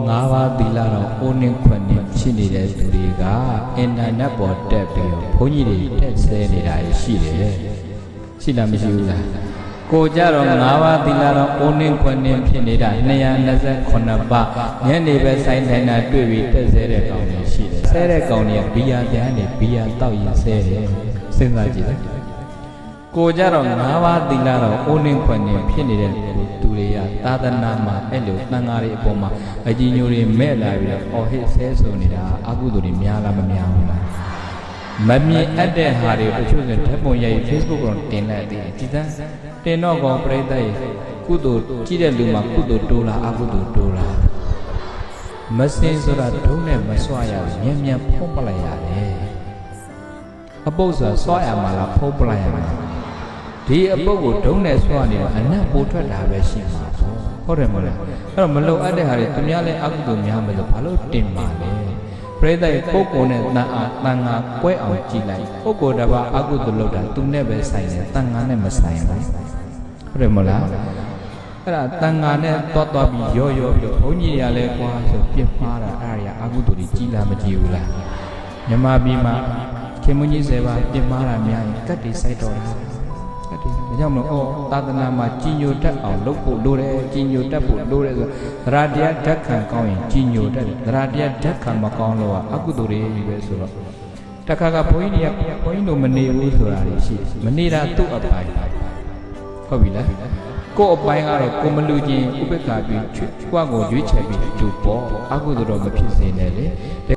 ငါးပါးသီလတော့အိုးနှင်းခွက်နှင်းဖြစ်နေတဲ့သူတွေကအင်တာနက်ပေါ်တက်ပြီးဘုန်းကြီးတွေတက်ဆဲနေတာရှိတယ်ရှိလားမရှိဘူးလားကိုကြတော့ငါးပါးသီလတော့အိုးနှင်းခွက်နှင်းဖြစ်နေတာ229ပါးညနေပဲဆိုင်ထိုင်တာတွေ့ပြီးတက်ဆဲတဲ့ကောင်တွေရှိတယ်ဆဲတဲ့ကောင်တွေကဘီယာပြန်နေဘီယာတောက်ရင်ဆဲတယ်စဉ်းစားကြည့်တယ်ကိုကြတော့ငါးပါးသီလတော့အိုးနှင်းခွက်နှင်းဖြစ်နေတဲ့သူတွေကသာသနာမှာအဲ့လိုသံဃာတွေအပေါ်မှာအကြီးညိုတွေမဲ့လာပြီးတော့အော်ဟစ်ဆဲဆိုနေတာအကုသိုလ်တွေများလားမများဘူးလားမမြင်အပ်တဲ့ဟာတွေတချို့ဆိုဓာတ်ပုံရိုက် Facebook ပေါ်တင်လိုက်တယ်ဒီသန်းတင်တော့ကောင်ပြိတ္တရဲ့ကုသိုလ်ကြည့်တဲ့လူမှာကုသိုလ်တိုးလားအကုသိုလ်တိုးလားမစင်ဆိုတာဒုံးနဲ့မဆွရဘူးညံ့ညံ့ဖုံးပလိုက်ရတယ်အပုပ်ဆိုတာဆွရမှာလားဖုံးပလိုက်ရမှာဒီအပုပ်ကိုဒုံးနဲ့ဆွနေတော့အနက်ပိုထွက်တာပဲရှိမှာပေါ့ဟုတ်တယ်မဟုတ်လားအဲ့တော့မလုံအပ်တဲ့ဟာတွေသူများလည်းအကုသိုလ်များမယ်လို့ဘာလို့တင်ပါလဲပြိဿရဲ့ပုဂ္ဂိုလ်နဲ့တန်ငါကွဲအောင်ကြည့်လိုက်ပုဂ္ဂိုလ်တစ်ပါးအကုသိုလ်လုပ်တာသူနဲ့ပဲဆိုင်တယ်တန်ငါနဲ့မဆိုင်ဘူးဟုတ်တယ်မဟုတ်လားအဲ့ဒါတန်ငါနဲ့သွားပြီးရောပြီးဘုန်းကြီးတွေကလည်းကွာဆိုပြစ်မှားတာအဲ့ဒါအကုသိုလ်တွေကြီးလားမကြီးဘူးလားမြမပြည်မှာခင်မကြီး7ပါးပြစ်မှားတာများရင်ကတ်တွေစိုက်တော့တာဒါကြောင့်မလို့သာသနာမှာကြီးညိုတတ်အောင်လုပ်ဖို့လိုတယ်ကြီးညိုတတ်ဖို့လိုတယ်ဆိုသရတရားဓာတ်ခံကောင်းရင်ကြီးညိုတတ်တယ်သရတရားဓာတ်ခံမကောင်းလို့အကုသိုလ်တွေပဲဆိုတော့တခါကဘုန်းကြီးတို့မနေဘူးဆိုတာရှိမနေတာသူ့အပိုင်းဟုတ်ပြီလားကို့အပိုင်းကတော့ကိုမလူချင်းဥပ္ပခါပြီးကိုယ့်ကိုရွေးချယ်ပြီးသူပေါ့အကုသိုလ်တော့မဖြစ်စေနဲ့လေတ